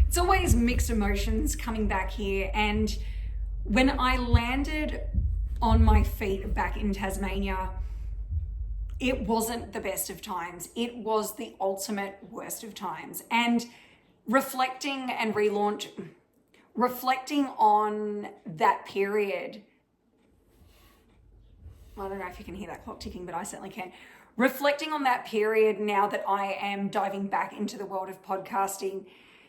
It's always mixed emotions coming back here. And when I landed on my feet back in Tasmania, it wasn't the best of times. It was the ultimate worst of times. And reflecting on that period, I don't know if you can hear that clock ticking, but I certainly can. Reflecting on that period now that I am diving back into the world of podcasting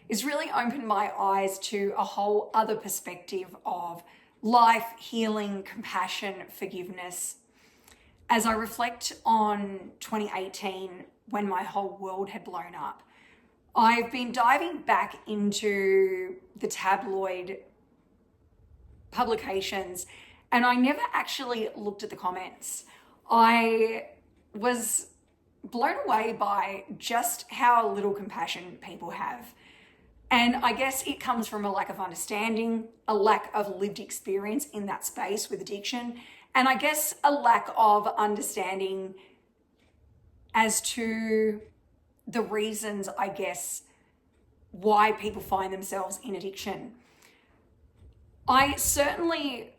has really opened my eyes to a whole other perspective of life, healing, compassion, forgiveness. As I reflect on 2018, when my whole world had blown up, I've been diving back into the tabloid publications, and I never actually looked at the comments. I was blown away by just how little compassion people have. And I guess it comes from a lack of understanding, a lack of lived experience in that space with addiction, and I guess a lack of understanding as to the reasons, I guess, why people find themselves in addiction. I certainly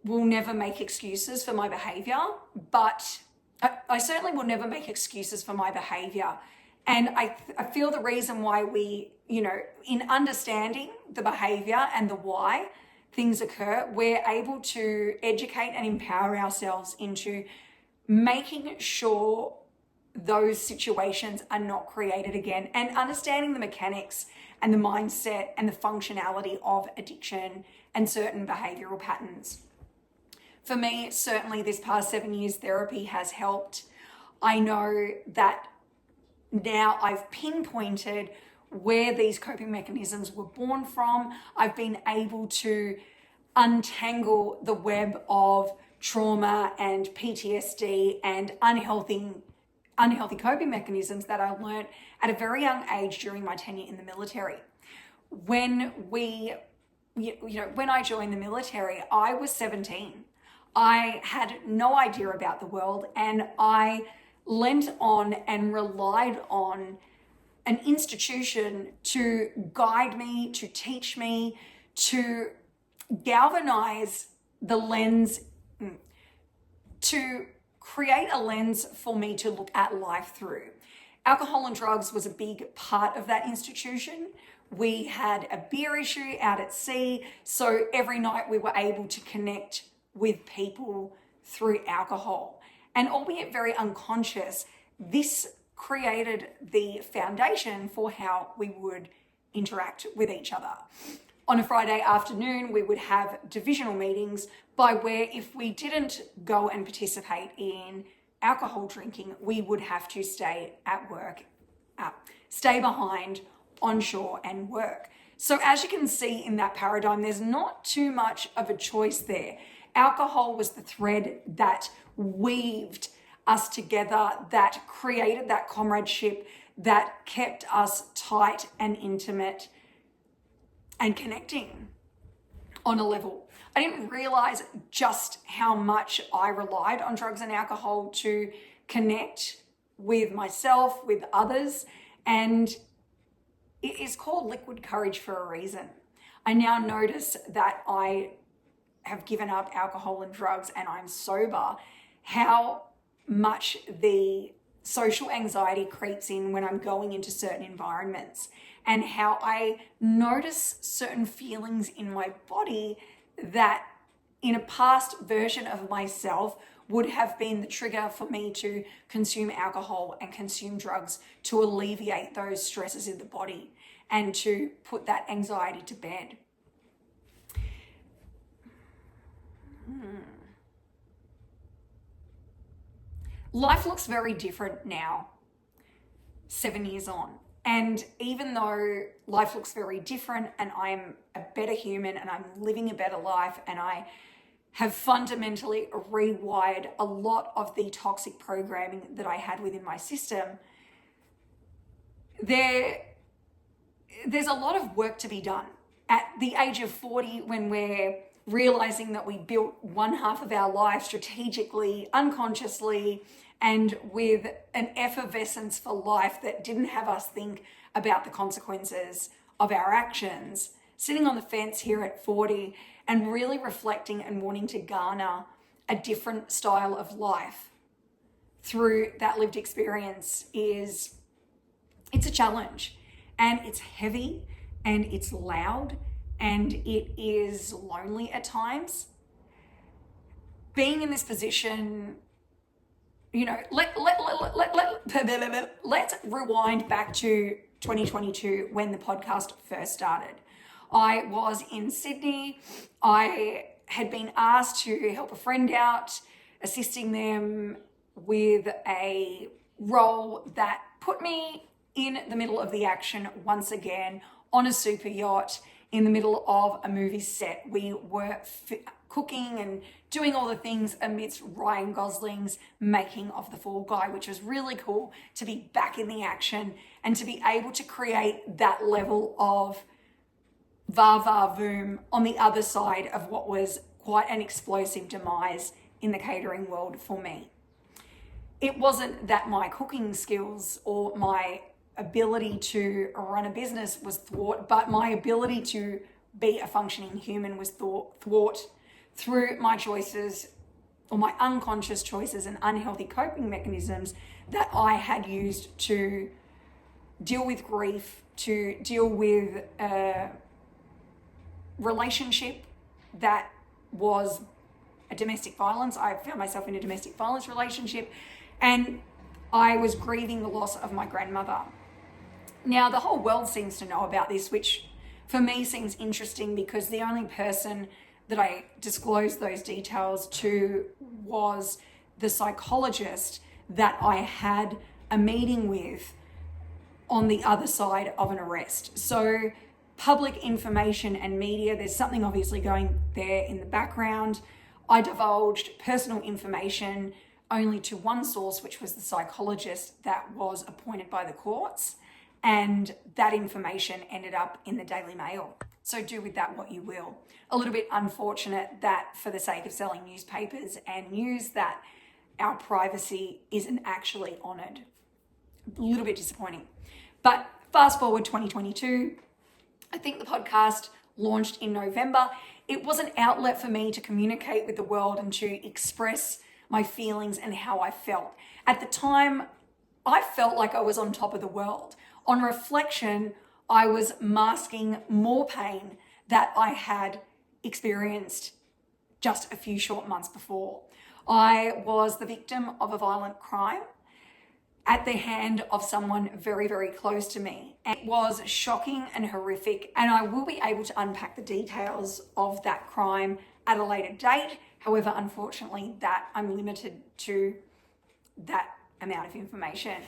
will never make excuses for my behavior, but I certainly will never make excuses for my behavior. And I feel the reason why we, in understanding the behavior and the why things occur, we're able to educate and empower ourselves into making sure those situations are not created again, and understanding the mechanics and the mindset and the functionality of addiction and certain behavioral patterns. For me, certainly this past 7 years, therapy has helped. I know that now I've pinpointed where these coping mechanisms were born from. I've been able to untangle the web of trauma and PTSD and unhealthy coping mechanisms that I learned at a very young age during my tenure in the military. When I joined the military, I was 17. I had no idea about the world, and I lent on and relied on an institution to guide me, to teach me, to galvanize the lens, to create a lens for me to look at life through. Alcohol and drugs was a big part of that institution. We had a beer issue out at sea, so every night we were able to connect with people through alcohol. And albeit very unconscious, this created the foundation for how we would interact with each other. On a Friday afternoon, we would have divisional meetings by where if we didn't go and participate in alcohol drinking, we would have to stay at work, stay behind on shore and work. So as you can see in that paradigm, there's not too much of a choice there. Alcohol was the thread that weaved us together, that created that comradeship, that kept us tight and intimate and connecting on a level. I didn't realize just how much I relied on drugs and alcohol to connect with myself, with others, and it is called liquid courage for a reason. I now notice that I have given up alcohol and drugs and I'm sober, how much the social anxiety creeps in when I'm going into certain environments, and how I notice certain feelings in my body that in a past version of myself would have been the trigger for me to consume alcohol and consume drugs to alleviate those stresses in the body and to put that anxiety to bed. Life looks very different now, 7 years on. And even though life looks very different and I'm a better human and I'm living a better life and I have fundamentally rewired a lot of the toxic programming that I had within my system, there's a lot of work to be done. At the age of 40, when we're realizing that we built one half of our life strategically, unconsciously, and with an effervescence for life that didn't have us think about the consequences of our actions, sitting on the fence here at 40 and really reflecting and wanting to garner a different style of life through that lived experience it's a challenge, and it's heavy, and it's loud, and it is lonely at times. Being in this position, let's rewind back to 2022 when the podcast first started. I was in Sydney. I had been asked to help a friend out, assisting them with a role that put me in the middle of the action once again on a super yacht in the middle of a movie set. We were cooking and doing all the things amidst Ryan Gosling's making of The Fall Guy, which was really cool to be back in the action and to be able to create that level of va-va-voom on the other side of what was quite an explosive demise in the catering world for me. It wasn't that my cooking skills or my ability to run a business was thwart, but my ability to be a functioning human was thwart through my choices, or my unconscious choices and unhealthy coping mechanisms that I had used to deal with grief, to deal with a relationship that was a domestic violence. I found myself in a domestic violence relationship, and I was grieving the loss of my grandmother. Now, the whole world seems to know about this, which for me seems interesting because the only person that I disclosed those details to was the psychologist that I had a meeting with on the other side of an arrest. So public information and media, there's something obviously going there in the background. I divulged personal information only to one source, which was the psychologist that was appointed by the courts. And that information ended up in the Daily Mail. So do with that what you will. A little bit unfortunate that for the sake of selling newspapers and news that our privacy isn't actually honoured. A little bit disappointing. But fast forward 2022, I think the podcast launched in November. It was an outlet for me to communicate with the world and to express my feelings and how I felt. At the time, I felt like I was on top of the world. On reflection, I was masking more pain that I had experienced just a few short months before. I was the victim of a violent crime at the hand of someone very, very close to me. It was shocking and horrific, and I will be able to unpack the details of that crime at a later date. However, unfortunately, that I'm limited to that amount of information.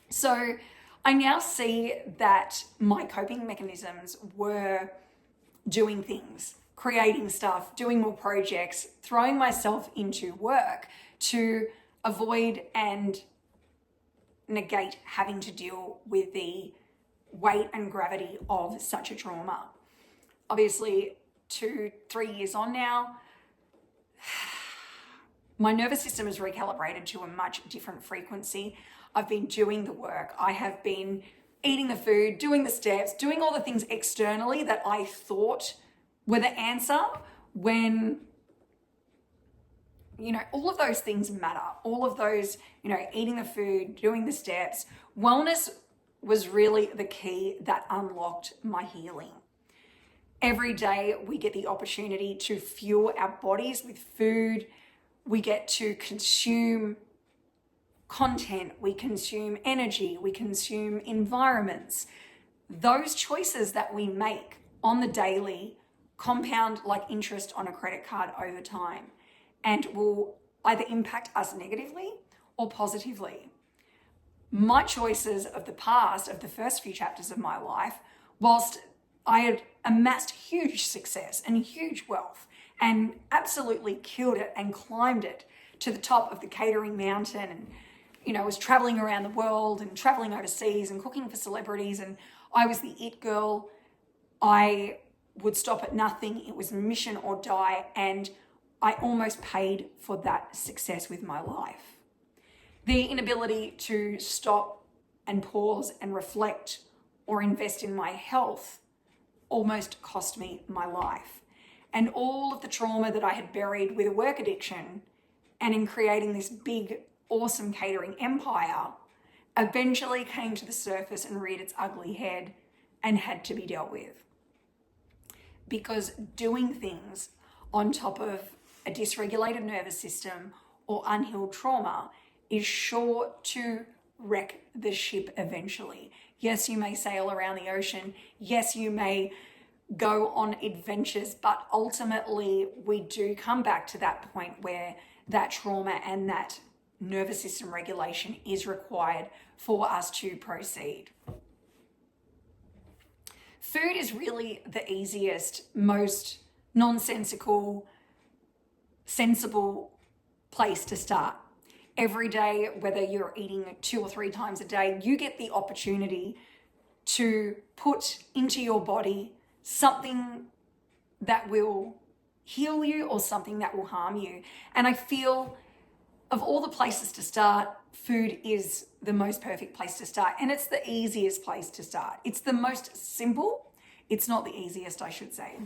So I now see that my coping mechanisms were doing things, creating stuff, doing more projects, throwing myself into work to avoid and negate having to deal with the weight and gravity of such a trauma. Obviously, 2-3 years on now, my nervous system is recalibrated to a much different frequency. I've been doing the work. I have been eating the food, doing the steps, doing all the things externally that I thought were the answer when, all of those things matter. All of those, eating the food, doing the steps. Wellness was really the key that unlocked my healing. Every day we get the opportunity to fuel our bodies with food. We get to consume content, we consume energy, we consume environments. Those choices that we make on the daily compound like interest on a credit card over time and will either impact us negatively or positively. My choices of the past, of the first few chapters of my life, whilst I had amassed huge success and huge wealth and absolutely killed it and climbed it to the top of the catering mountain and was traveling around the world and traveling overseas and cooking for celebrities, and I was the it girl. I would stop at nothing. It was mission or die, and I almost paid for that success with my life. The inability to stop and pause and reflect or invest in my health almost cost me my life. And all of the trauma that I had buried with a work addiction and in creating this big, awesome catering empire eventually came to the surface and reared its ugly head and had to be dealt with. Because doing things on top of a dysregulated nervous system or unhealed trauma is sure to wreck the ship eventually. Yes, you may sail around the ocean. Yes, you may go on adventures, but ultimately we do come back to that point where that trauma and that nervous system regulation is required for us to proceed. Food is really the easiest, most nonsensical, sensible place to start. Every day, whether you're eating 2 or 3 times a day, you get the opportunity to put into your body something that will heal you or something that will harm you. And I feel of all the places to start, food is the most perfect place to start. And it's the easiest place to start. It's the most simple. It's not the easiest, I should say.